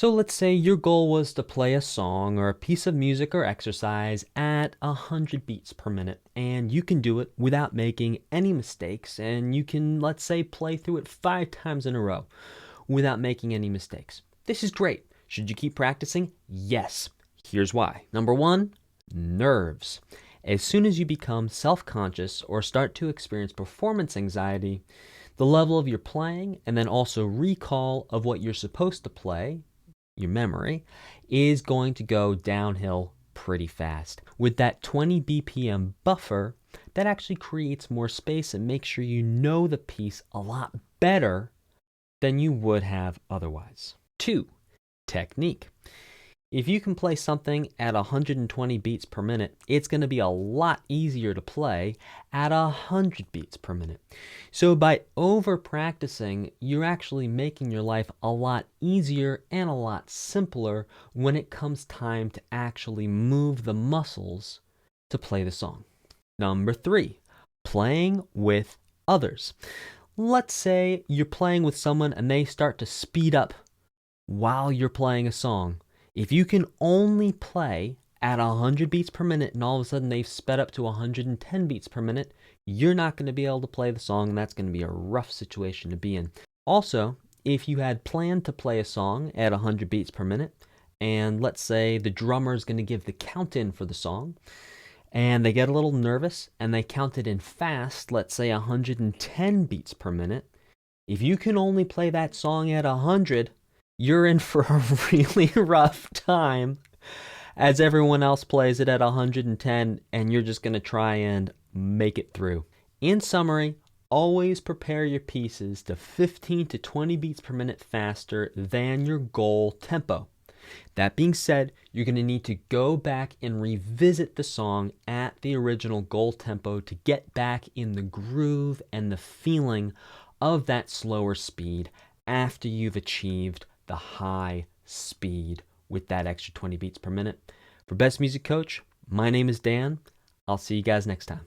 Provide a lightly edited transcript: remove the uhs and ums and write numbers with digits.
So let's say your goal was to play a song or a piece of music or exercise at 100 beats per minute, and you can do it without making any mistakes, and you can, let's say, play through it 5 times in a row without making any mistakes. This is great. Should you keep practicing? Yes. Here's why. Number one, nerves. As soon as you become self-conscious or start to experience performance anxiety, the level of your playing and then also recall of what you're supposed to play, your memory, is going to go downhill pretty fast. With that 20 BPM buffer, that actually creates more space and makes sure you know the piece a lot better than you would have otherwise. 2. Technique. If you can play something at 120 beats per minute, it's going to be a lot easier to play at 100 beats per minute. So by over practicing, you're actually making your life a lot easier and a lot simpler when it comes time to actually move the muscles to play the song. Number 3, playing with others. Let's say you're playing with someone and they start to speed up while you're playing a song. If you can only play at 100 beats per minute and all of a sudden they've sped up to 110 beats per minute, you're not going to be able to play the song, and that's going to be a rough situation to be in. Also, if you had planned to play a song at 100 beats per minute, and let's say the drummer is going to give the count in for the song, and they get a little nervous and they count it in fast, let's say 110 beats per minute, if you can only play that song at 100, you're in for a really rough time as everyone else plays it at 110 and you're just going to try and make it through. In summary, always prepare your pieces to 15 to 20 beats per minute faster than your goal tempo. That being said, you're going to need to go back and revisit the song at the original goal tempo to get back in the groove and the feeling of that slower speed after you've achieved the high speed with that extra 20 beats per minute. For Best Music Coach, my name is Dan. I'll see you guys next time.